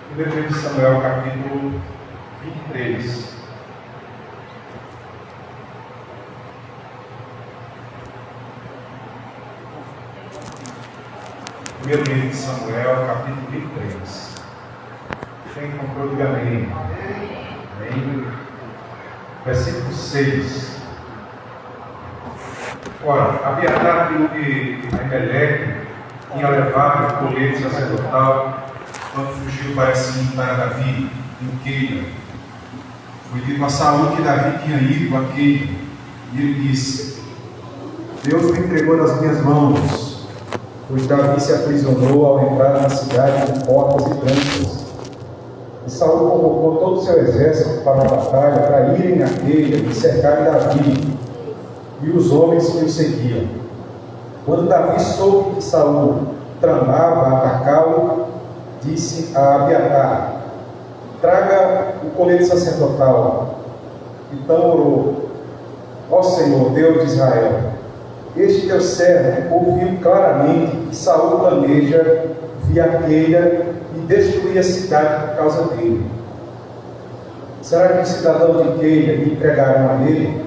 Primeiro livro de Samuel, capítulo 23. Primeiro livro de Samuel, capítulo 23. Quem encontrou, diga amém. Amém. Versículo 6. Ora, Abiatar, filho de Aimeleque, tinha levado o colete sacerdotal quando fugiu para se juntar a Davi em Keila. Foi dito a Saul que Davi tinha ido a Keila, e ele disse: Deus me entregou nas minhas mãos, pois Davi se aprisionou ao entrar na cidade com portas e trancas. E Saul convocou todo o seu exército para a batalha, para irem a Keila e cercarem Davi e os homens que o seguiam. Quando Davi soube que Saul tramava atacá-lo, disse a Abiatar: traga o colete sacerdotal. Então orou: ó Senhor, Deus de Israel, este teu servo ouviu claramente que Saul planeja vir a Keila e destruir a cidade por causa dele. Será que os cidadãos de Keila me entregaram a ele?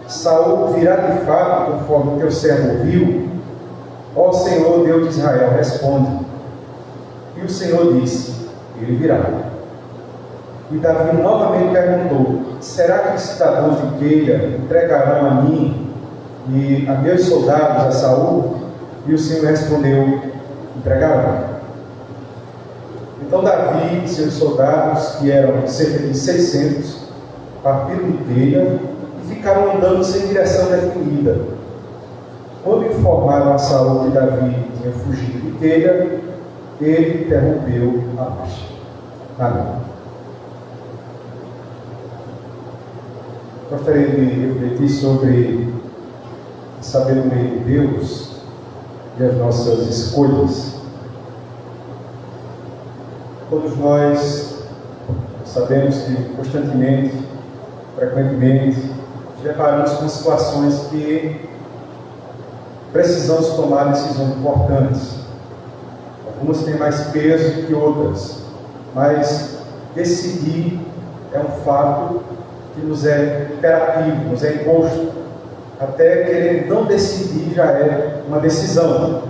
Saul virá de fato conforme o teu servo ouviu? Ó Senhor, Deus de Israel, responde. E o Senhor disse: ele virá. E Davi novamente perguntou: será que os cidadãos de Keila entregarão a mim e a meus soldados a Saul? E o Senhor respondeu: entregarão. Então Davi e seus soldados, que eram cerca de 600, partiram de Keila e ficaram andando sem direção definida. Quando informaram a Saul que Davi tinha fugido de Keila, ele interrompeu a marcha. Amém. Gostaria de refletir sobre a sabedoria de Deus e as nossas escolhas. Todos nós sabemos que constantemente, frequentemente, nos deparamos com situações que precisamos tomar decisões importantes. Algumas têm mais peso que outras, mas decidir é um fato que nos é imperativo, nos é imposto. Até querer não decidir já é uma decisão.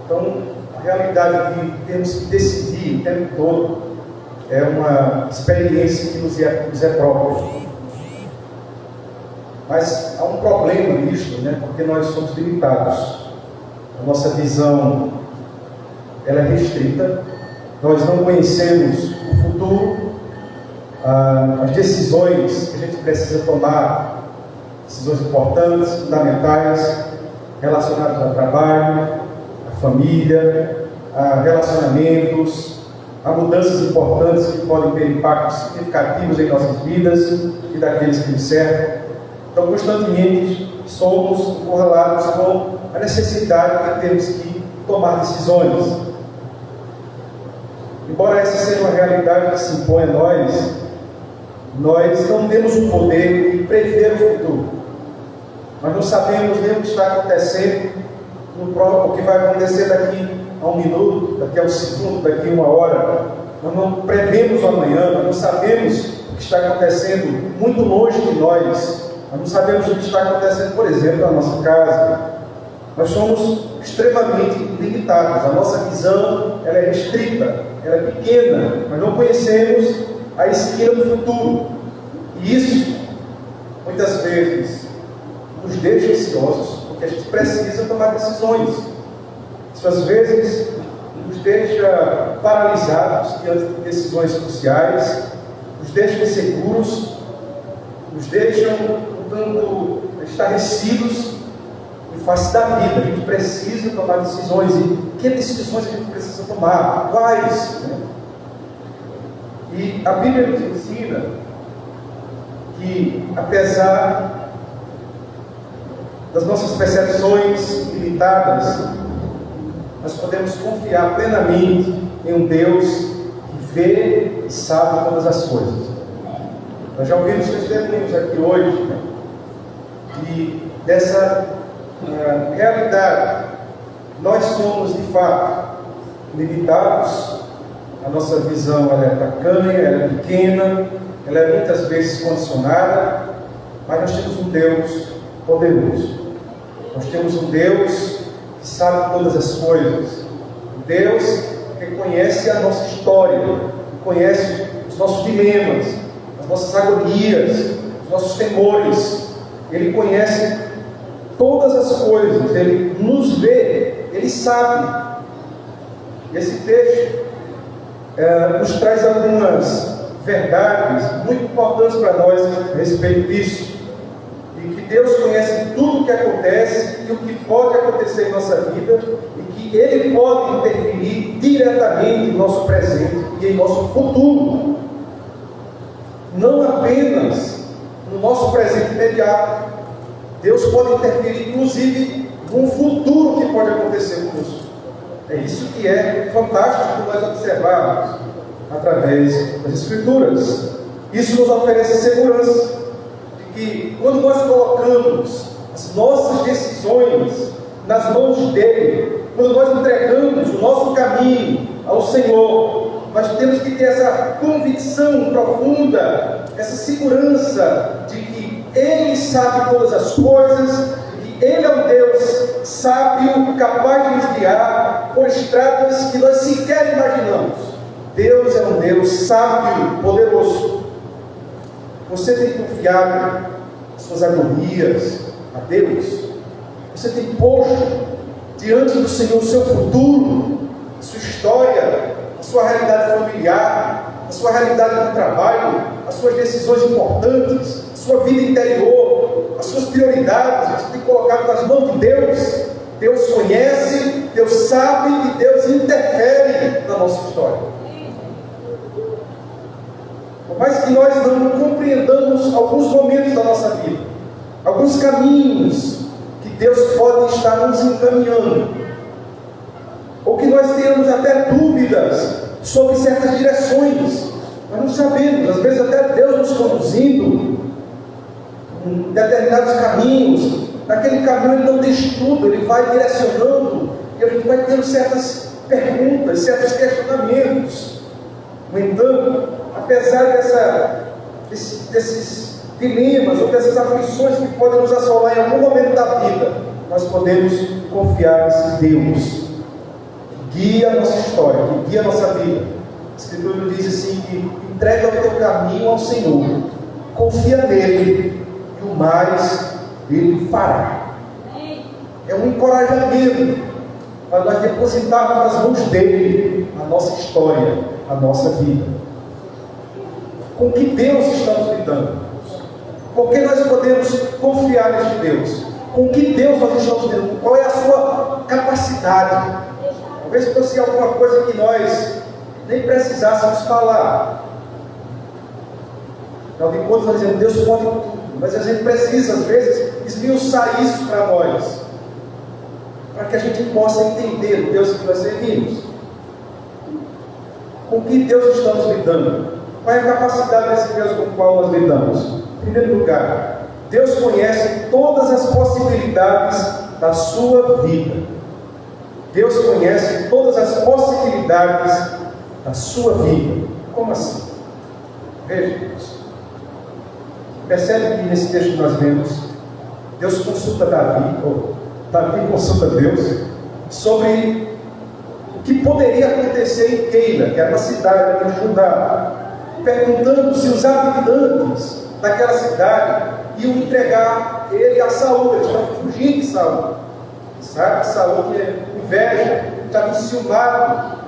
Então, a realidade de termos que decidir o tempo todo é uma experiência que nos é própria. Mas há um problema nisto, porque nós somos limitados. A nossa visão ela é restrita. Nós não conhecemos o futuro, as decisões que a gente precisa tomar, decisões importantes, fundamentais, relacionadas ao trabalho, à família, a relacionamentos, a mudanças importantes que podem ter impactos significativos em nossas vidas e daqueles que nos cercam. Então, constantemente somos correlatos com a necessidade de termos que tomar decisões. Embora essa seja uma realidade que se impõe a nós não temos o poder de prever o futuro. Nós não sabemos nem o que está acontecendo, o que vai acontecer daqui a um minuto, daqui a um segundo, daqui a uma hora. Nós não prevemos o amanhã, nós não sabemos o que está acontecendo muito longe de nós. Nós não sabemos o que está acontecendo, por exemplo, na nossa casa. Nós somos extremamente limitados. A nossa visão ela é restrita, ela é pequena. Nós não conhecemos a esquina do futuro. E isso, muitas vezes, nos deixa ansiosos, porque a gente precisa tomar decisões. Isso, às vezes, nos deixa paralisados diante de decisões cruciais, nos deixa inseguros, nos deixam um tanto estarrecidos em face da vida. A gente precisa tomar decisões. E que decisões a gente precisa tomar? Quais? E a Bíblia nos ensina que, apesar das nossas percepções limitadas, nós podemos confiar plenamente em um Deus que vê e sabe todas as coisas. Nós já ouvimos testemunhos aqui hoje dessa realidade. Nós somos, de fato, limitados, a nossa visão ela é tacanha, ela é pequena, ela é muitas vezes condicionada, mas nós temos um Deus poderoso. Nós temos um Deus que sabe todas as coisas. Um Deus que conhece a nossa história, conhece os nossos dilemas, as nossas agonias, os nossos temores. Ele conhece todas as coisas, Ele nos vê, Ele sabe. Esse texto nos traz algumas verdades muito importantes para nós a respeito disso. E que Deus conhece tudo o que acontece e o que pode acontecer em nossa vida, e que Ele pode interferir diretamente em nosso presente e em nosso futuro. Não apenas no nosso presente imediato. Deus pode interferir, inclusive, num futuro que pode acontecer conosco. É isso que é fantástico nós observarmos através das Escrituras. Isso nos oferece segurança de que, quando nós colocamos as nossas decisões nas mãos dele, quando nós entregamos o nosso caminho ao Senhor, nós temos que ter essa convicção profunda, essa segurança de que Ele sabe todas as coisas, que Ele é um Deus sábio, capaz de nos guiar por estradas que nós sequer imaginamos. Deus é um Deus sábio, poderoso. Você tem confiado as suas agonias a Deus? Você tem posto diante do Senhor o seu futuro, a sua história, a sua realidade familiar, a sua realidade no trabalho, as suas decisões importantes, a sua vida interior, as suas prioridades? Você tem colocado nas mãos de Deus? Deus conhece, Deus sabe e Deus interfere na nossa história. Por mais que nós não compreendamos alguns momentos da nossa vida, alguns caminhos que Deus pode estar nos encaminhando, ou que nós tenhamos até dúvidas sobre certas direções, nós não sabemos, às vezes até Deus nos conduzindo em determinados caminhos, naquele caminho Ele não tem estudo, Ele vai direcionando, e a gente vai tendo certas perguntas, certos questionamentos. No entanto, apesar desses dilemas ou dessas aflições que podem nos assolar em algum momento da vida, nós podemos confiar nesse Deus que guia a nossa história, que guia a nossa vida. A Escritura nos diz assim que entrega o teu caminho ao Senhor, confia nele e o mais Ele fará. É um encorajamento para nós depositarmos nas mãos dele a nossa história, a nossa vida. Com que Deus estamos lidando? Com que nós podemos confiar neste Deus? Com que Deus nós estamos lidando? Qual é a sua capacidade? Talvez fosse alguma coisa que nós nem precisássemos falar. Afinal de contas, nós dizemos, Deus pode tudo. Mas a gente precisa, às vezes, esmiuçar isso para nós, para que a gente possa entender o Deus que nós servimos. Com que Deus estamos lidando? Qual é a capacidade desse Deus com o qual nós lidamos? Em primeiro lugar, Deus conhece todas as possibilidades da sua vida. Deus conhece todas as possibilidades da sua vida. Como assim? Veja, percebe que nesse texto que nós lemos, Deus consulta Davi, ou Davi consulta Deus, sobre o que poderia acontecer em Keila, que era uma cidade de Judá, perguntando se os habitantes daquela cidade iam entregar ele a Saul. Eles estavam fugindo de Saul. Sabe que Saul tinha inveja, estava enciumado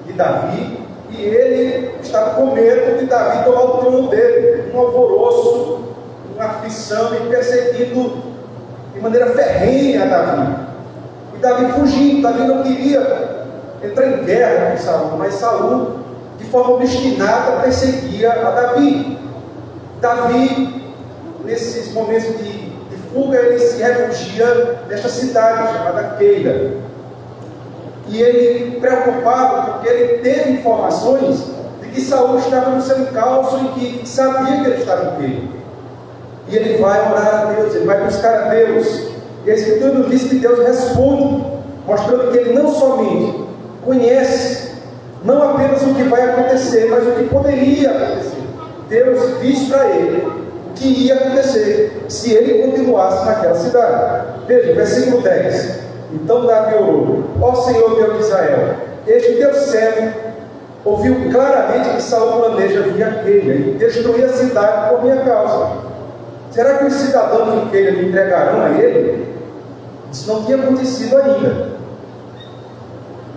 de Davi, e ele estava com medo de Davi tomar o trono dele, um alvoroço, uma aflição e perseguindo de maneira ferrenha a Davi. E Davi fugindo, Davi não queria entrar em guerra com Saul, mas Saul, de forma obstinada, perseguia a Davi. Davi, nesses momentos de fuga, ele se refugia nesta cidade chamada Keila. E ele, preocupado, porque ele teve informações de que Saul estava no seu encalço e que sabia que ele estava em Keila. E ele vai orar a Deus, ele vai buscar a Deus. E a Escritura nos diz que Deus responde, mostrando que ele não somente conhece não apenas o que vai acontecer, mas o que poderia acontecer. Deus diz para ele o que ia acontecer se ele continuasse naquela cidade. Veja, versículo 10. Então Davi orou: ó Senhor Deus de Israel, este teu servo ouviu claramente que Saul planeja vir a Keila e destruir a cidade por minha causa. Será que os cidadãos de Keila me entregarão a ele? Isso não tinha acontecido ainda.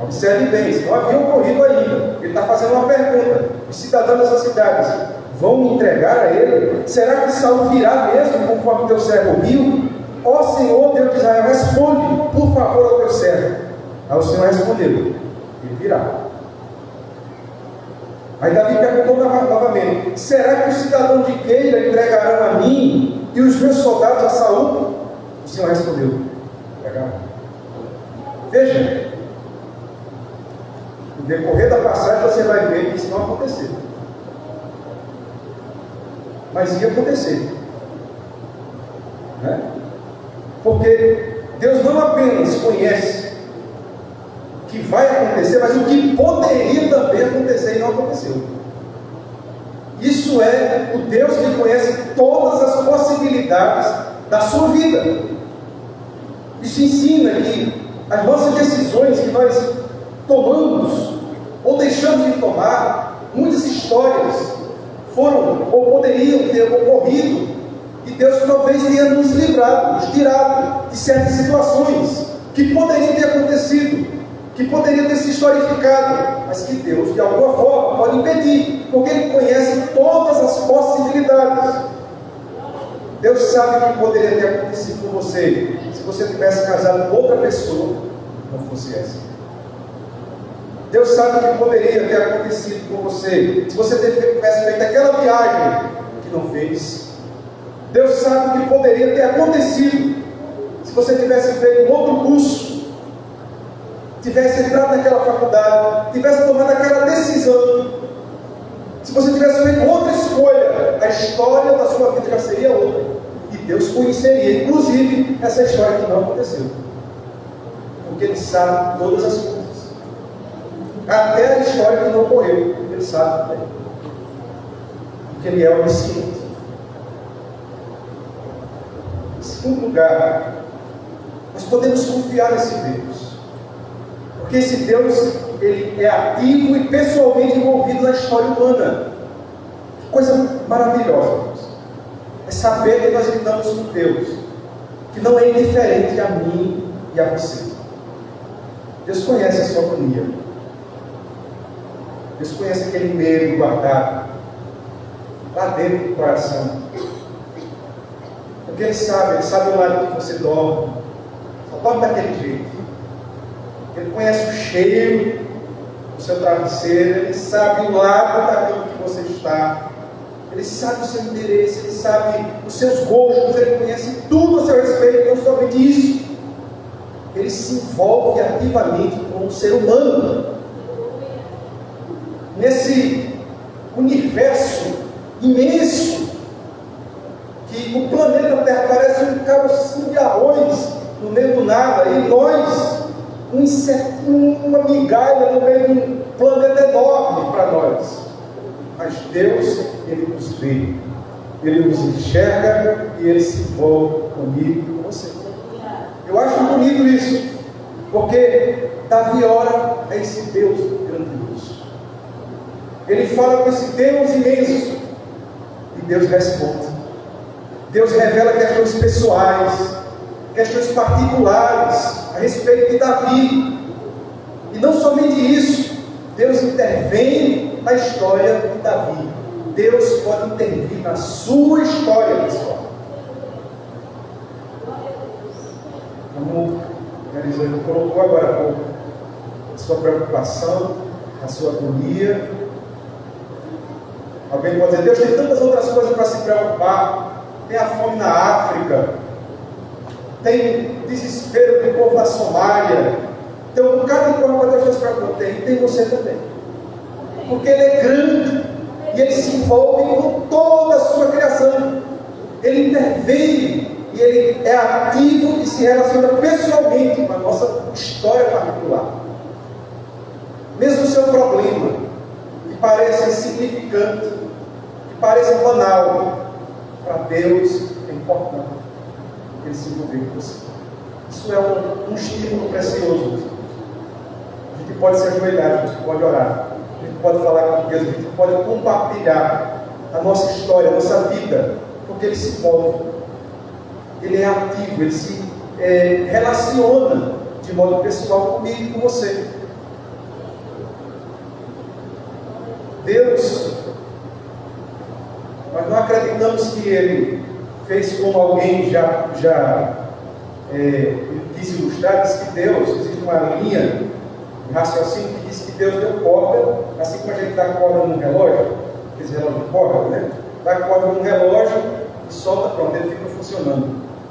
Observe bem, isso não havia ocorrido ainda. Ele está fazendo uma pergunta: os cidadãos dessas cidades vão me entregar a ele? Será que Saul virá mesmo, conforme teu servo ouviu? Ó Senhor Deus de Israel, responde, por favor, ao teu servo. Aí o Senhor respondeu: ele virá. Aí Davi perguntou novamente: será que os cidadãos de Keila entregarão a mim e os meus soldados a Saul? O Senhor respondeu: entregarão. Veja, no decorrer da passagem você vai ver que isso não aconteceu. Mas ia acontecer, né? Porque Deus não apenas conhece o que vai acontecer, mas o que poderia também acontecer e não aconteceu. Isso é o Deus que conhece todas as possibilidades da sua vida. Isso ensina que as nossas decisões que nós tomamos ou deixamos de tomar, muitas histórias foram ou poderiam ter ocorrido e Deus talvez tenha nos livrado, nos tirado de certas situações que poderiam ter acontecido, que poderiam ter se historificado, mas que Deus de alguma forma pode impedir, porque Ele conhece todas as possibilidades. Deus sabe o que poderia ter acontecido com você se você tivesse casado com outra pessoa, não fosse essa. Deus sabe o que poderia ter acontecido com você se você tivesse feito aquela viagem que não fez. Deus sabe o que poderia ter acontecido se você tivesse feito um outro curso, tivesse entrado naquela faculdade, tivesse tomado aquela decisão. Se você tivesse feito outra escolha, a história da sua vida já seria outra. E Deus conheceria, inclusive, essa história que não aconteceu. Porque Ele sabe todas as coisas. Até a história que não ocorreu, Ele sabe também. Porque Ele é onisciente. Em segundo lugar, nós podemos confiar nesse Deus. Porque esse Deus, Ele é ativo e pessoalmente envolvido na história humana. Que coisa maravilhosa. É saber que nós lidamos com Deus, que não é indiferente a mim e a você. Deus conhece a sua agonia. Deus conhece aquele medo guardado lá dentro do coração. Porque Ele sabe o lado que você dorme. Só dorme daquele jeito. Ele conhece o cheiro do seu travesseiro. Ele sabe o lado daquilo que você está. Ele sabe o seu endereço. Ele sabe os seus gostos. Ele conhece tudo a seu respeito. Não somente isso. Ele se envolve ativamente com o ser humano. Nesse universo imenso, que o planeta Terra parece um carocinho de arroz no meio do nada, e nós, uma migalha no meio de um planeta enorme para nós. Mas Deus, Ele nos vê, Ele nos enxerga e Ele se envolve comigo e com você. Eu acho bonito isso, porque Davi ora a esse Deus grandioso. Ele fala com esse Deus imenso e Deus responde. Deus revela questões pessoais, questões particulares a respeito de Davi. E não somente isso, Deus intervém na história de Davi. Deus pode intervir na sua história, pessoal. Como a Elisângela colocou agora há pouco, a sua preocupação, a sua agonia. Alguém pode dizer: Deus tem tantas outras coisas para se preocupar. Tem a fome na África, tem desespero do povo da Somália, tem um bocado de coisa para Deus se preocupar. Tem você também, porque Ele é grande e Ele se envolve com toda a sua criação. Ele intervém e Ele é ativo e se relaciona pessoalmente com a nossa história particular. seu problema, que pareça insignificante, que pareça banal, para Deus é importante Ele se envolver com você. Isso é um estímulo precioso. A gente pode se ajoelhar, a gente pode orar, a gente pode falar com Deus, a gente pode compartilhar a nossa história, a nossa vida, porque Ele se move, Ele é ativo, Ele se relaciona de modo pessoal comigo e com você. Deus, nós não acreditamos que Ele fez como alguém já quis ilustrar, diz que Deus, existe uma linha de raciocínio que diz que Deus deu corda, assim como a gente dá corda num relógio, aqueles relógios de corda, né? Dá corda num relógio e solta, pronto, ele fica funcionando.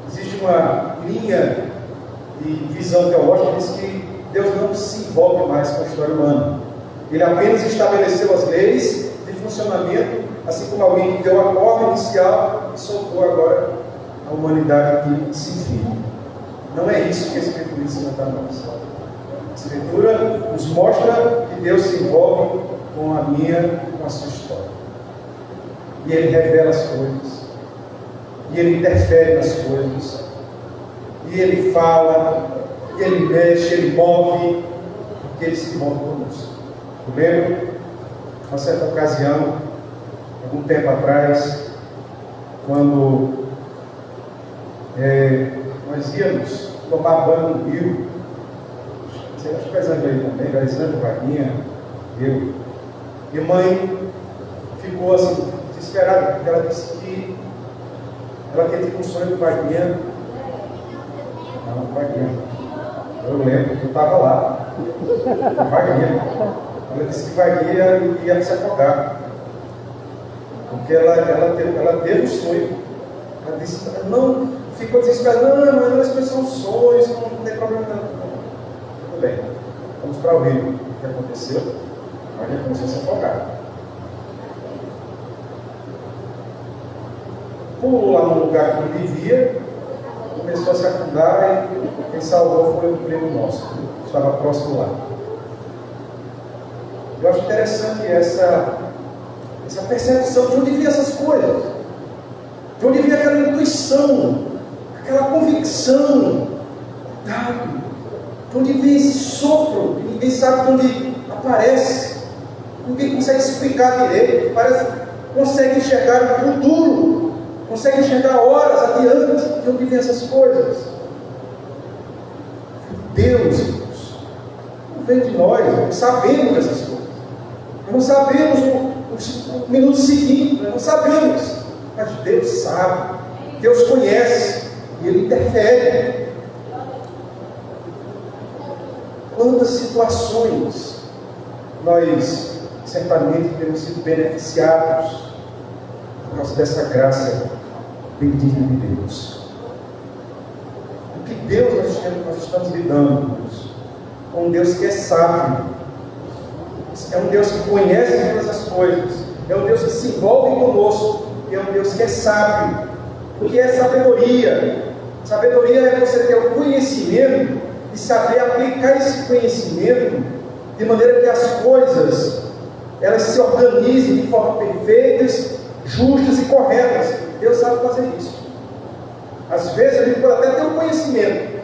Existe uma linha de visão teológica que diz que Deus não se envolve mais com a história humana. Ele apenas estabeleceu as leis de funcionamento, assim como alguém que deu a corda inicial e soltou agora a humanidade que se vive. Não é isso que a Escritura ensina para nós. A Escritura nos mostra que Deus se envolve com a minha e com a sua história. E Ele revela as coisas. E Ele interfere nas coisas. E Ele fala. E Ele mexe, Ele move. Porque Ele se envolve conosco. Eu lembro, uma certa ocasião, algum tempo atrás, quando nós íamos tomar banho no rio, acho que faz aí também, Garizando, Vaguinha, eu, e mãe ficou assim, desesperada, porque ela disse que ela tinha tido um sonho com Vaguinha. Não, Vaguinha. Eu lembro, eu estava lá, Vaguinha. Ela disse que Vaguinha ia se afogar, porque ela teve um sonho. Ela disse, não, ficou desesperada, não, mas isso são sonhos, não tem problema não. Tudo bem, vamos para o rio. O que aconteceu? Vaguinha começou a se afogar. Pulou lá no lugar que ele vivia, começou a se afundar e quem salvou foi um primo nosso, que estava próximo lá. Eu acho interessante essa percepção de onde vinha essas coisas, de onde vinha aquela intuição, aquela convicção, de onde vem esse sopro, que ninguém sabe de onde aparece, ninguém consegue explicar direito, parece que consegue enxergar o futuro, consegue enxergar horas adiante, de onde vem essas coisas. Deus, irmãos, não vem de nós, não sabemos dessas coisas. Não sabemos o minuto seguinte, não sabemos, mas Deus sabe, Deus conhece e Ele interfere. Quantas situações nós certamente temos sido beneficiados por causa dessa graça bendita de Deus. Porque Deus nós estamos lidando com um Deus que é sábio. É um Deus que conhece todas as coisas. É um Deus que se envolve conosco. E é um Deus que é sábio. O que é sabedoria? Sabedoria é você ter o conhecimento e saber aplicar esse conhecimento de maneira que as coisas elas se organizem de forma perfeitas, justas e corretas. Deus sabe fazer isso. Às vezes a gente pode até ter um conhecimento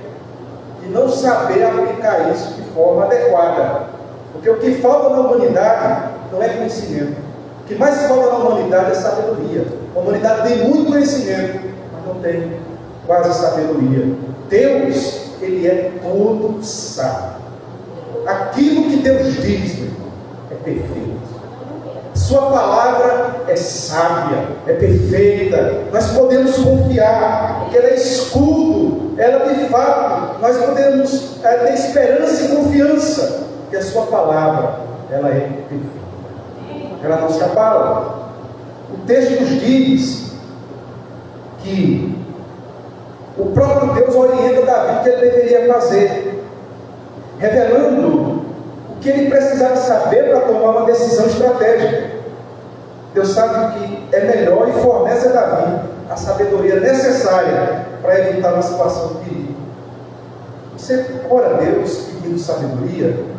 e não saber aplicar isso de forma adequada. Porque o que falta na humanidade não é conhecimento. O que mais falta na humanidade é sabedoria. A humanidade tem muito conhecimento, mas não tem quase sabedoria. Deus, Ele é todo sábio. Aquilo que Deus diz, meu irmão, é perfeito. Sua palavra é sábia, é perfeita. Nós podemos confiar, porque ela é escudo. Ela, de fato, nós podemos ter esperança e confiança. Que a sua palavra, ela é perfeita. Ela não se abala. O texto nos diz que o próprio Deus orienta Davi o que ele deveria fazer, revelando o que ele precisava saber para tomar uma decisão estratégica. Deus sabe que é melhor e fornece a Davi a sabedoria necessária para evitar uma situação de perigo. Você ora a Deus pedindo sabedoria.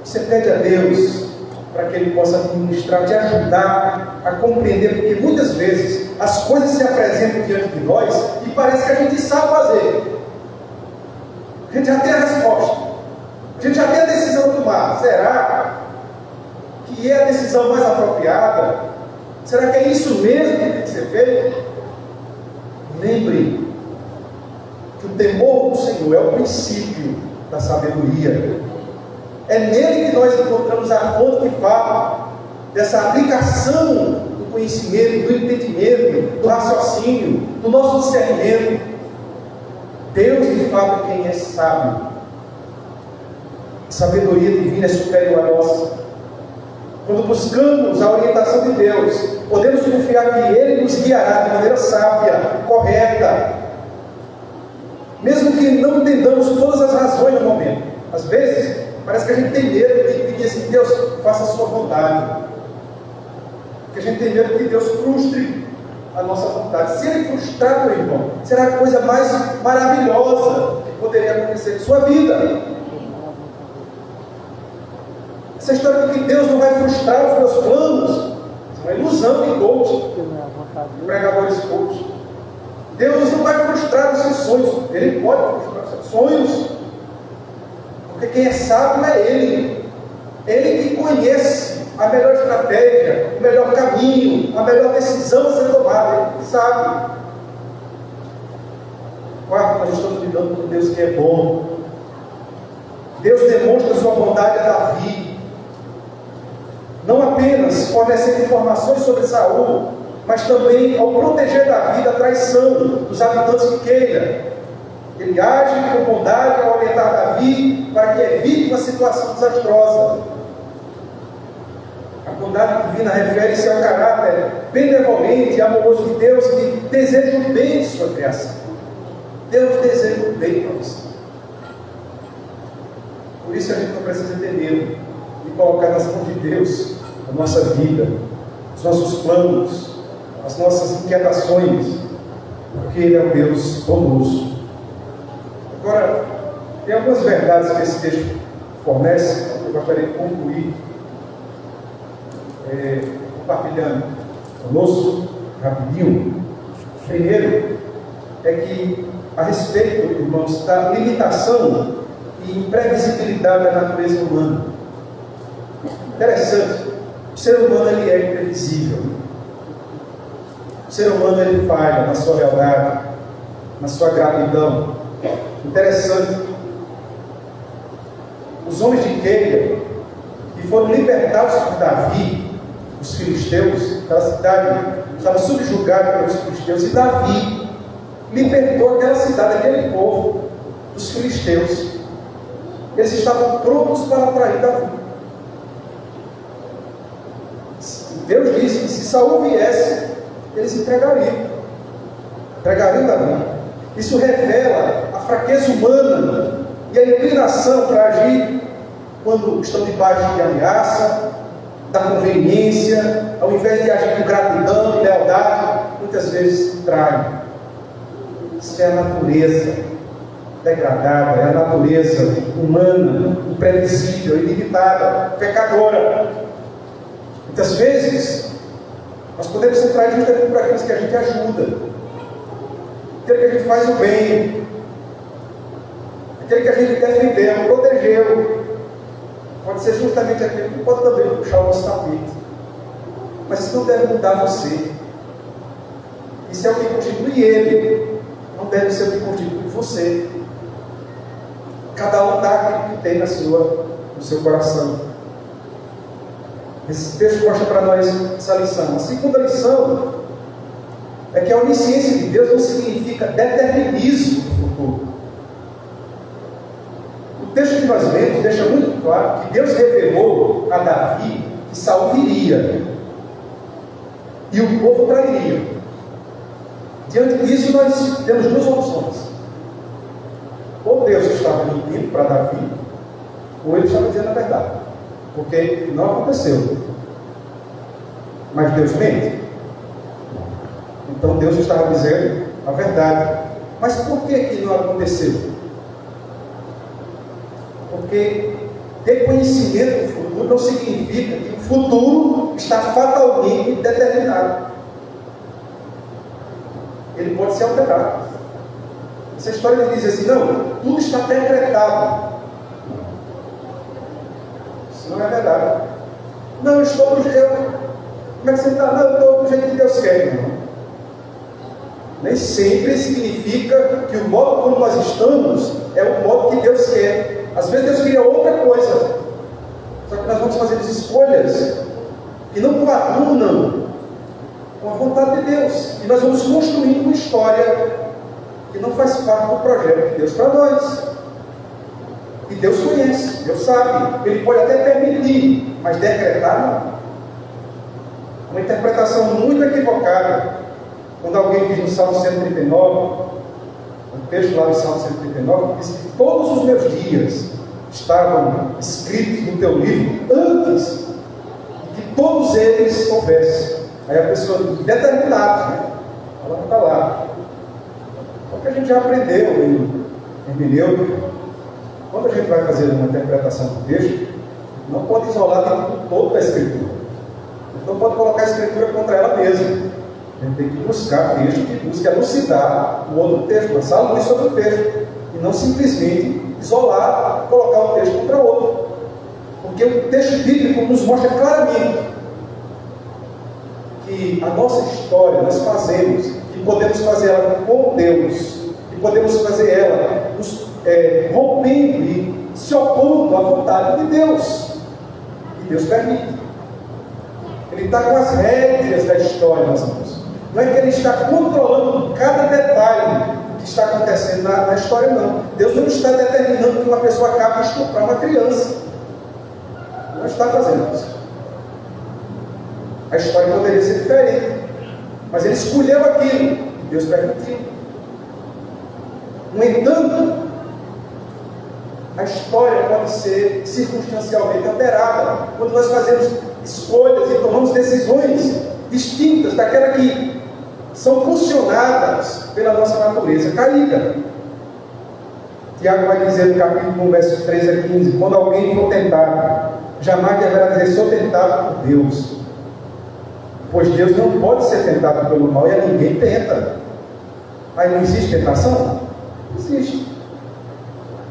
Você pede a Deus para que Ele possa administrar, te ajudar a compreender, porque muitas vezes as coisas se apresentam diante de nós e parece que a gente sabe fazer. A gente já tem a resposta. A gente já tem a decisão tomada. Será que é a decisão mais apropriada? Será que é isso mesmo que tem que ser feito? Lembre que o temor do Senhor é o princípio da sabedoria. É nele que nós encontramos a fonte que fala dessa aplicação do conhecimento, do entendimento, do raciocínio, do nosso discernimento. Deus, de fato, é quem é sábio. A sabedoria divina é superior à nossa. Quando buscamos a orientação de Deus, podemos confiar que Ele nos guiará de maneira sábia, correta. Mesmo que não entendamos todas as razões no momento. Às vezes, parece que a gente tem medo de pedir assim: Deus, faça a sua vontade. Porque a gente tem medo que Deus frustre a nossa vontade. Se Ele frustrar, meu irmão, será a coisa mais maravilhosa que poderia acontecer em sua vida. Essa história de que Deus não vai frustrar os meus planos é uma ilusão de coach, pregadores coach. Deus não vai frustrar os seus sonhos. Ele pode frustrar os seus sonhos, porque quem é sábio é Ele. Ele que conhece a melhor estratégia, o melhor caminho, a melhor decisão a ser tomada. Ele sabe. Quarto, nós estamos lidando com Deus que é bom. Deus demonstra sua bondade a Davi, não apenas fornecendo informações sobre Saul, mas também ao proteger Davi da traição dos habitantes de Keila. Ele age com bondade ao orientar Davi para que evite uma situação desastrosa. A bondade divina refere-se ao caráter benevolente e amoroso de Deus, que deseja o bem de sua criação. Deus deseja o bem para você. Por isso a gente não precisa ter medo de colocar nas mãos de Deus a nossa vida, os nossos planos, as nossas inquietações, porque Ele é um Deus bondoso. Agora, tem algumas verdades que esse texto fornece, eu gostaria de concluir compartilhando conosco, rapidinho. Primeiro, é que a respeito, irmãos, da limitação e imprevisibilidade da natureza humana. Interessante, o ser humano ele é imprevisível. O ser humano ele falha na sua lealdade, na sua gratidão. Interessante, os homens de Keila, que foram libertados por Davi, os filisteus, aquela cidade estava subjugada pelos filisteus, e Davi libertou aquela cidade, aquele povo dos filisteus. Eles estavam prontos para trair Davi. Deus disse que se Saul viesse, eles entregariam Davi. Isso revela a fraqueza humana e a inclinação para agir quando estão debaixo de ameaça, da conveniência, ao invés de agir com gratidão e lealdade, muitas vezes traem. Isso é a natureza degradada, é a natureza humana, imprevisível, ilimitada, pecadora. Muitas vezes, nós podemos ser traídos justamente por aqueles que a gente ajuda, aquele que a gente faz o bem, aquele que a gente defendeu, protegeu. Pode ser justamente aquele que pode também puxar o nosso tapete. Mas isso não deve mudar você. Isso é o que constitui ele, não deve ser o que constitui você. Cada um dá aquilo que tem no seu coração. Esse texto mostra para nós essa lição. A segunda lição é que a onisciência de Deus não significa determinismo do futuro. O texto que nós lemos deixa muito claro que Deus revelou a Davi que Saul viria e o povo trairia. Diante disso, nós temos duas opções: ou Deus estava mentindo para Davi, ou ele estava dizendo a verdade, porque não aconteceu. Mas Deus mente? Então Deus estava dizendo a verdade. Mas por que não aconteceu? Porque ter conhecimento do futuro não significa que o futuro está fatalmente determinado. Ele pode ser alterado. Essa história diz assim, não, tudo está decretado. Isso não é verdade. Não, eu estou do jeito. Como é que você está? Não, eu estou do jeito que Deus quer. Não. Nem sempre significa que o modo como nós estamos é o modo que Deus quer. Às vezes Deus queria outra coisa. Só que nós vamos fazer escolhas que não coadunam com a vontade de Deus. E nós vamos construir uma história que não faz parte do projeto de Deus para nós. E Deus conhece, Deus sabe. Ele pode até permitir, mas decretar não. Uma interpretação muito equivocada. Quando alguém diz no Salmo 139, um texto lá no Salmo 139, diz que todos os meus dias estavam escritos no teu livro antes de que todos eles houvessem. Aí a pessoa diz, determinados, né? Ela está lá. O que a gente já aprendeu em hermenêutica, quando a gente vai fazer uma interpretação do texto, não pode isolar dentro todo da Escritura. Não pode colocar a Escritura contra ela mesma. A gente tem que buscar texto que busque elucidar o outro texto, lançar luz sobre o texto, e não simplesmente isolar, colocar um texto contra o outro. Porque o texto bíblico nos mostra claramente que a nossa história nós fazemos, e podemos fazer ela com Deus, e podemos fazer ela rompendo e se opondo à vontade de Deus. E Deus permite. Ele está com as rédeas da história nas mãos. Não é que ele está controlando cada detalhe que está acontecendo na história, não. Deus não está determinando que uma pessoa acabe de estuprar uma criança. Não está fazendo isso. A história poderia ser diferente. Mas ele escolheu aquilo. E Deus permitiu. No entanto, a história pode ser circunstancialmente alterada. Quando nós fazemos escolhas e tomamos decisões distintas daquela que são funcionadas pela nossa natureza caída. Tiago vai dizer no capítulo 1, versos 13 a 15, quando alguém for tentado, jamais deverá dizer, sou tentado por Deus. Pois Deus não pode ser tentado pelo mal e a ninguém tenta. Aí não existe tentação? Não existe.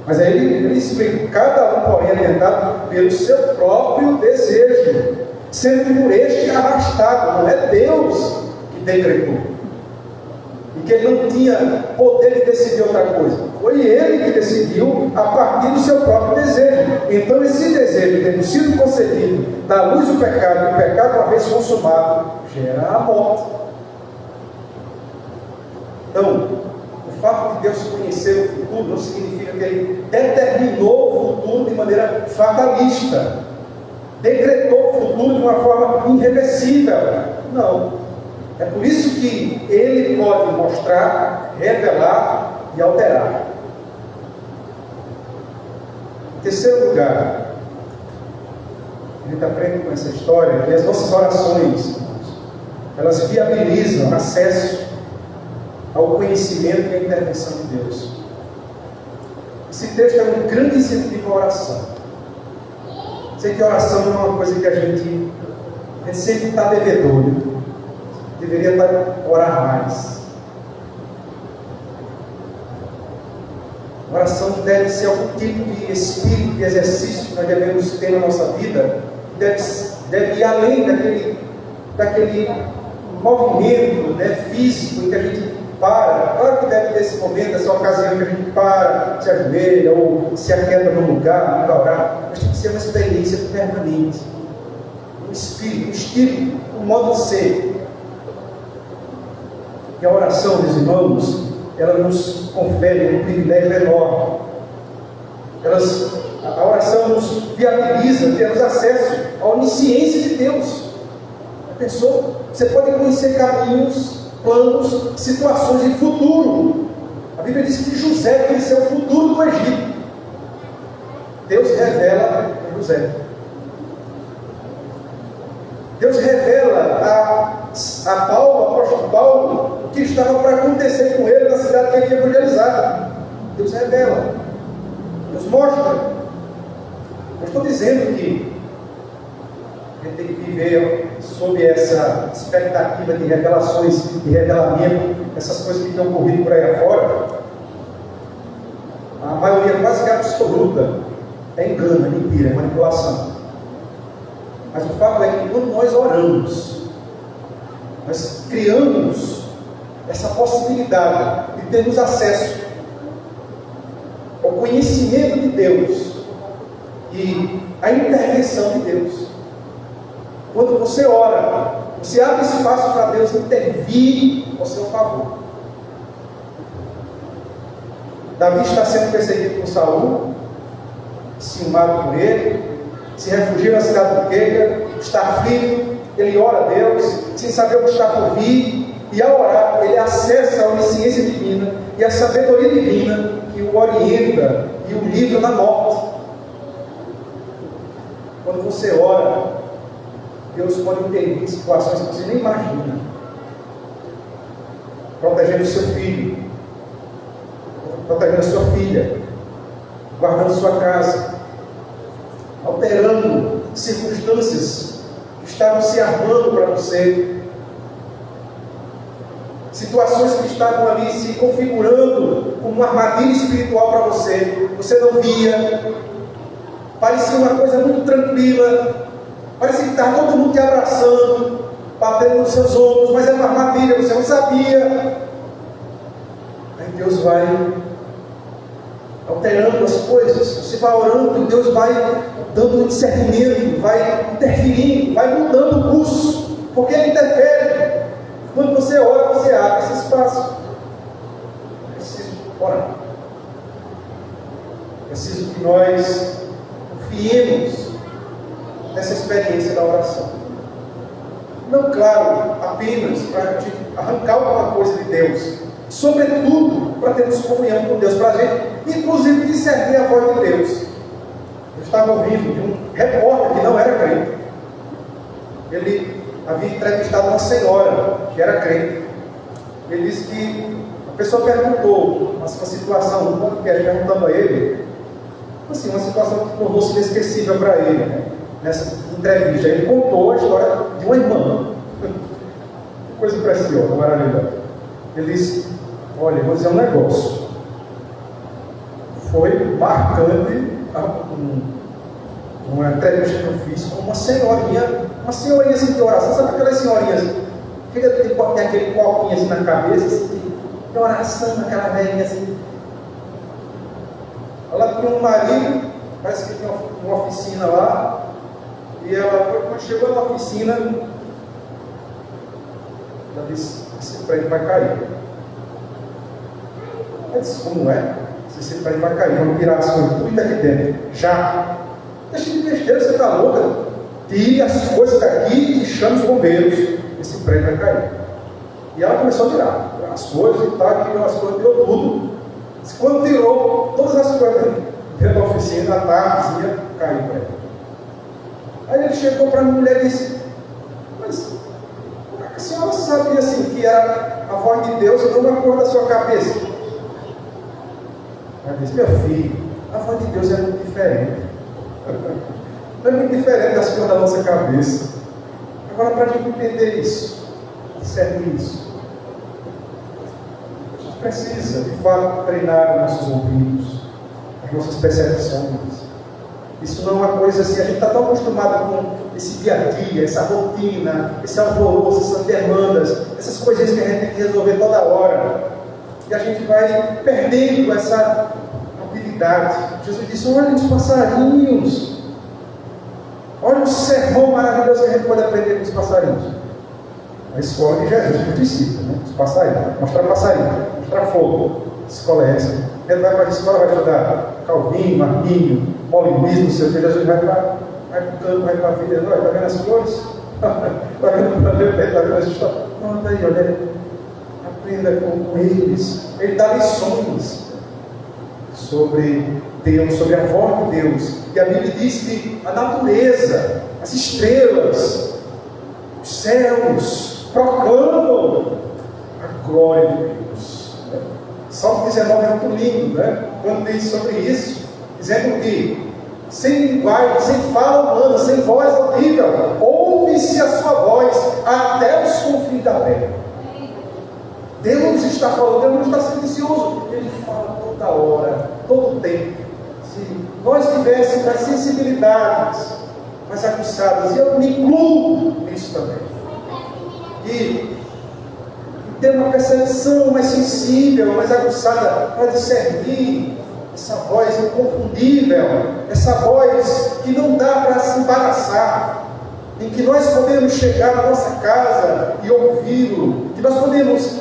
Mas aí ele explica, cada um, porém, é tentado pelo seu próprio desejo, sendo por este arrastado. Não é Deus que decretou. E que ele não tinha poder de decidir outra coisa. Foi ele que decidiu a partir do seu próprio desejo. Então esse desejo, tendo sido concedido, da luz do pecado, e o pecado, uma vez consumado, gera a morte. Então, o fato de Deus conhecer o futuro não significa que ele determinou o futuro de maneira fatalista, decretou o futuro de uma forma irreversível. Não. É por isso que ele pode mostrar, revelar e alterar. Em terceiro lugar, a gente aprende com essa história que as nossas orações, elas viabilizam acesso ao conhecimento e à intervenção de Deus. Esse texto é um grande incentivo à oração. Sei que a oração não é uma coisa que a gente sempre está devedor. Deveria orar mais. A oração deve ser algum tipo de espírito, de exercício que nós devemos ter na nossa vida. Deve ir além daquele movimento, né, físico em que a gente para. Claro que deve ter esse momento, essa ocasião que a gente para, se ajoelha ou se aquieta num lugar para orar. Mas tem que ser uma experiência permanente. Um espírito, um estilo, um modo de ser. E a oração, meus irmãos, ela nos confere um privilégio enorme. A oração nos viabiliza termos acesso à onisciência de Deus. A pessoa, você pode conhecer caminhos, planos, situações de futuro. A Bíblia diz que José conheceu o futuro do Egito. Deus revela a José. Deus revela a Paulo, ao apóstolo Paulo, o que estava para acontecer com ele na cidade que ele ia evangelizar. Deus revela. Deus mostra. Eu estou dizendo que a gente tem que viver sob essa expectativa de revelações, de revelamento, essas coisas que têm ocorrido por aí afora. A maioria quase que absoluta é engano, é mentira, é manipulação. Mas o fato é que quando nós oramos, nós criamos essa possibilidade de termos acesso ao conhecimento de Deus e à intervenção de Deus. Quando você ora, você abre espaço para Deus intervir ao seu favor. Davi está sendo perseguido por Saul, ciumado por ele, se refugia na cidade do Queira, está aflito, ele ora a Deus, sem saber o que está por vir, e ao orar, ele acessa a onisciência divina e a sabedoria divina que o orienta e o livra da morte. Quando você ora, Deus pode intervir em situações que você nem imagina, protegendo o seu filho, protegendo a sua filha, guardando sua casa, alterando circunstâncias que estavam se armando para você, situações que estavam ali se configurando como uma armadilha espiritual para você, você não via, parecia uma coisa muito tranquila, parecia que estava todo mundo te abraçando, batendo nos seus ombros, mas era uma armadilha, você não sabia. Aí Deus vai alterando as coisas, você vai orando e Deus vai dando um discernimento, vai interferindo, vai mudando o curso, porque Ele interfere. Quando você ora, você abre esse espaço. Preciso orar. Preciso que nós confiemos nessa experiência da oração. Não, claro, apenas para arrancar alguma coisa de Deus, sobretudo para termos comunhão com Deus, para a gente, inclusive, discernir a voz de Deus. Eu estava ouvindo de um repórter que não era crente. Ele havia entrevistado uma senhora que era crente. Ele disse que a pessoa perguntou uma situação, um podcast, perguntando a ele, assim, uma situação que tornou-se inesquecível para ele, né? Nessa entrevista. Ele contou a história de uma irmã. Coisa preciosa, maravilhosa. Ele disse: olha, vou dizer um negócio. Foi marcante uma entrevista que eu fiz com uma senhorinha assim de oração. Sabe aquelas senhorinhas que tem aquele copinho assim na cabeça, assim, de oração, aquela velhinha assim. Ela tinha um marido, parece que tinha uma oficina lá, e ela, quando chegou na oficina, ela disse: esse prédio vai cair. Ela disse: como é? Esse prédio vai cair, vamos tirar as coisas tudo daqui dentro. Já. Deixa de besteira, você está louca? Tire as coisas daqui e chame os bombeiros. Esse prédio vai cair. E ela começou a tirar as coisas e tal, tirou as coisas, tirou tudo. Quando tirou todas as coisas dentro da oficina, à tardezinha, caiu o prédio. Aí ele chegou para a mulher e disse: mas a senhora sabia assim que era a voz de Deus e não uma cor da sua cabeça? Ela disse: meu filho, a voz de Deus é muito diferente. Não é muito diferente das cores da nossa cabeça. Agora, para a gente entender isso, discernir isso, a gente precisa, de fato, treinar os nossos ouvidos, as nossas percepções. Isso não é uma coisa assim, a gente está tão acostumado com esse dia a dia, essa rotina, esse alvoroço, essas demandas, essas coisinhas que a gente tem que resolver toda hora. E a gente vai perdendo essa habilidade. Jesus disse: olha os passarinhos. Olha o sermão maravilhoso que a gente pode aprender com os passarinhos. A escola de Jesus, com os discípulos, né? Os passarinhos. Mostrar passarinho, mostrar fogo. A escola é essa. Ele vai para a escola, vai estudar Calvino, Marquinho, Molinismo, não sei o que. Jesus vai para o campo, vai para a vida. Olha, está vendo as flores? Está vendo o planeta? Está vendo as histórias? Não, está aí, olha. Aprenda com eles. Ele dá lições sobre Deus, sobre a voz de Deus. E a Bíblia diz que a natureza, as estrelas, os céus proclamam a glória de Deus. Salmo 19 é muito lindo, né? Quando diz sobre isso, dizendo que sem linguagem, sem fala humana, sem voz audível. Ouve-se a sua voz até os confins da terra. Deus está falando, Deus não está silencioso. Ele fala toda hora, todo tempo. Se nós tivéssemos as sensibilidades mais aguçadas, e eu me incluo nisso também, e ter uma percepção mais sensível, mais aguçada, para discernir essa voz inconfundível, essa voz que não dá para se embaraçar, em que nós podemos chegar na nossa casa e ouvi-lo, que nós podemos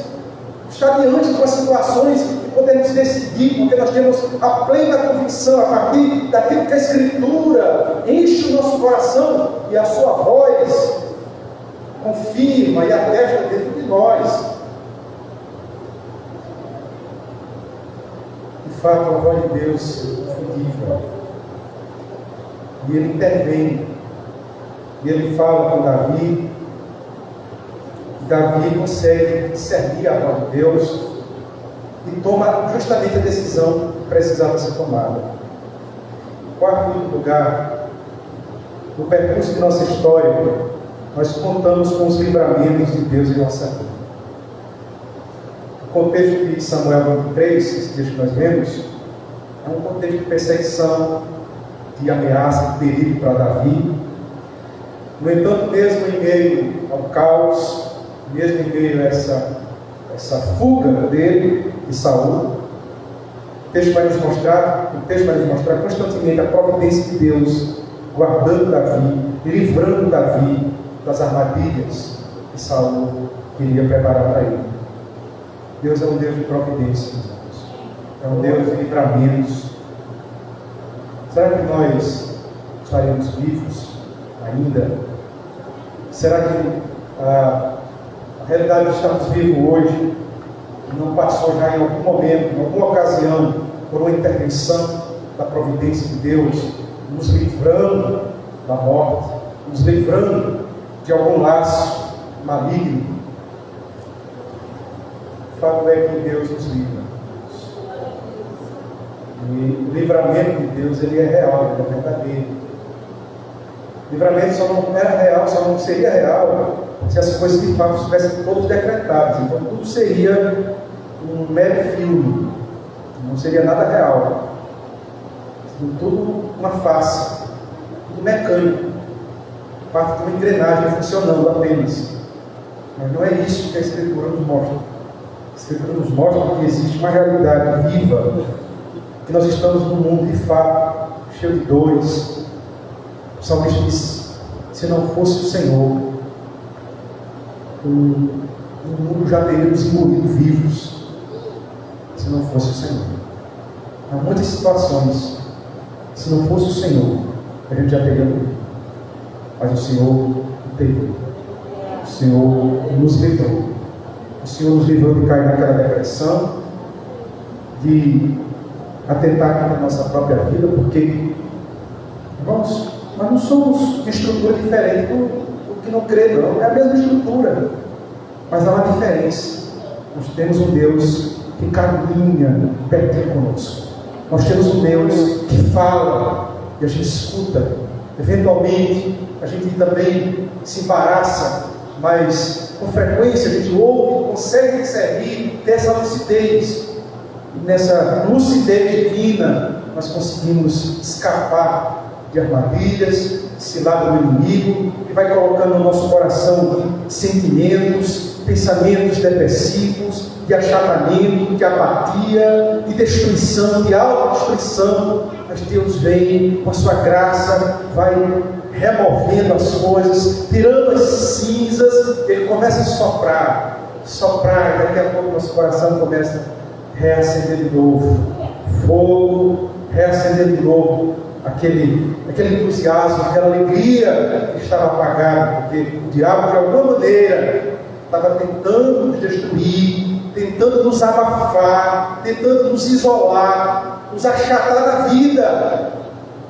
estar diante de situações e podemos decidir, porque nós temos a plena convicção, a partir daquilo que a Escritura enche o nosso coração, e a sua voz confirma e atesta dentro de nós. De fato, a voz de Deus é viva, e Ele intervém, e Ele fala com Davi. Davi consegue discernir a voz de Deus e toma justamente a decisão que precisava ser tomada. Quarto lugar, no percurso de nossa história, nós contamos com os livramentos de Deus em nossa vida. O contexto de Samuel 23, esse texto que nós vemos, é um contexto de perseguição, de ameaça, de perigo para Davi. No entanto, mesmo em meio ao caos, mesmo em meio a essa fuga dele, de Saul, o texto vai nos mostrar constantemente a providência de Deus, guardando Davi, livrando Davi das armadilhas que Saul queria preparar para ele. Deus é um Deus de providência, meus irmãos. É um Deus de livramentos. Será que nós estaremos vivos ainda? Será que a realidade de estarmos vivos hoje não passou já em algum momento, em alguma ocasião, por uma intervenção da providência de Deus, nos livrando da morte, nos livrando de algum laço maligno? O fato é que Deus nos livra. E o livramento de Deus, ele é real, ele é verdadeiro. O livramento só não era real, só não seria real se as coisas de fato estivessem todas decretadas. Então tudo seria um mero filme, não seria nada real. Tudo uma face, tudo mecânico, parte de uma engrenagem funcionando apenas. Mas não é isso que a Escritura nos mostra. A Escritura nos mostra que existe uma realidade viva, que nós estamos num mundo de fato cheio de dores. O salmista diz: se não fosse o Senhor, o mundo já teríamos morrido vivos. Se não fosse o Senhor, há muitas situações, se não fosse o Senhor, a gente já teria morrido. Mas o Senhor não teve. O Senhor nos livrou. O Senhor nos livrou de cair naquela depressão, de atentar contra a nossa própria vida, porque, irmãos, nós não somos de estrutura diferente do que não crê, não. É a mesma estrutura, mas há uma diferença. Nós temos um Deus que caminha perto conosco. Nós temos um Deus que fala e a gente escuta. Eventualmente, a gente também se embaraça, mas com frequência a gente ouve, consegue discernir, ter essa lucidez. E nessa lucidez divina, nós conseguimos escapar de armadilhas, cilada do inimigo, que vai colocando no nosso coração sentimentos, pensamentos depressivos, de achatamento, de apatia, de destruição, de autodestruição. Mas Deus vem com a sua graça, vai removendo as coisas, tirando as cinzas. Ele começa a soprar, e daqui a pouco nosso coração começa a reacender de novo fogo, reacender de novo aquele entusiasmo, aquela alegria que estava apagada, porque o diabo de alguma maneira estava tentando nos destruir, tentando nos abafar, tentando nos isolar, nos achatar da vida.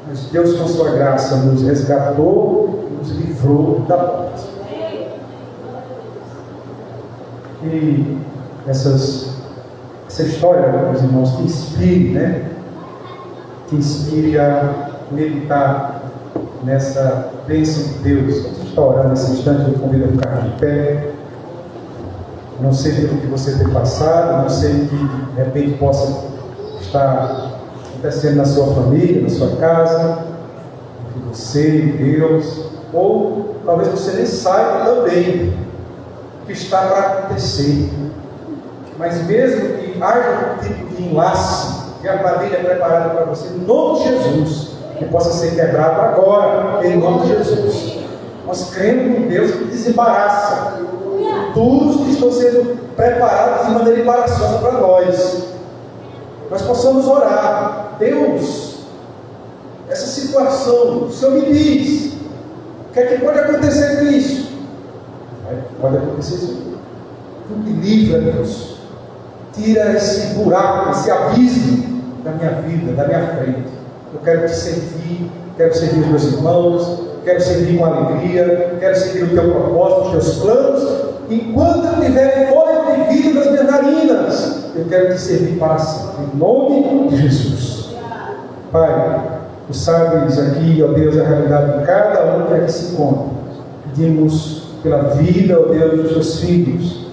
Mas Deus, com sua graça, nos resgatou e nos livrou da morte. E essa história, meus irmãos, que inspire, que inspire a meditar nessa bênção de Deus. Vamos estar orando nesse instante, eu convido a ficar de pé. Não sei pelo que você tem passado, não sei o que de repente possa estar acontecendo na sua família, na sua casa, entre você e Deus, ou talvez você nem saiba também o que está para acontecer. Mas mesmo que haja algum tipo de enlace, que a armadilha é preparada para você, em nome de Jesus, que possa ser quebrado agora, em nome de Jesus. Nós cremos em Deus que desembaraça futuros que estão sendo preparados de maneira embaraçosa para nós. Nós possamos orar: Deus, essa situação, o Senhor me diz, o que é que pode acontecer com isso? Pode acontecer isso. Tu me livra, Deus. Tira esse buraco, esse abismo da minha vida, da minha frente. Eu quero te servir, quero servir os meus irmãos, quero servir com alegria, quero seguir o teu propósito, os teus planos. Enquanto eu tiver fôlego de vida das minhas narinas, eu quero te servir para sempre, em nome de Jesus. Pai, tu sabes aqui, ó Deus, a realidade de cada um que aqui se encontra. Pedimos pela vida, ó Deus, dos teus filhos.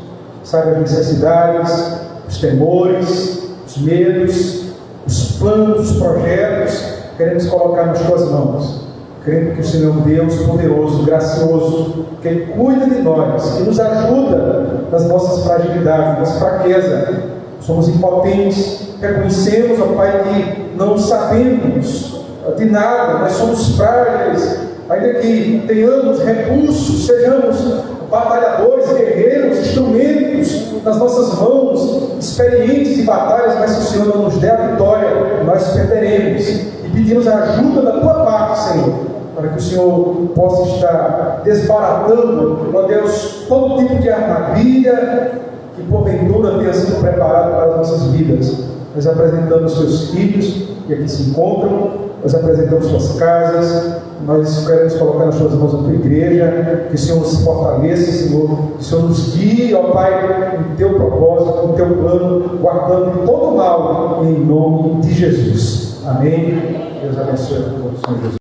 Sabe as necessidades, os temores, os medos, os planos, os projetos. Queremos colocar nas tuas mãos. Crendo que o Senhor é um Deus poderoso, gracioso, que Ele cuida de nós, que nos ajuda nas nossas fragilidades, nas fraquezas. Somos impotentes, reconhecemos, ó Pai, que não sabemos de nada, nós somos frágeis, ainda que tenhamos recursos, sejamos batalhadores, guerreiros, instrumentos nas nossas mãos, experientes de batalhas, mas se o Senhor não nos der a vitória, nós perderemos. E pedimos a ajuda da tua parte, Senhor, para que o Senhor possa estar desbaratando, ó Deus, todo tipo de armadilha que porventura tenha sido preparado para as nossas vidas. Nós apresentamos os teus filhos que aqui se encontram, nós apresentamos suas casas, nós queremos colocar nas suas mãos a tua igreja, que o Senhor nos fortaleça, Senhor, que o Senhor nos guie, ó Pai, no teu propósito, no teu plano, guardando de todo mal, em nome de Jesus. Amém. Deus abençoe a todos, Senhor Jesus.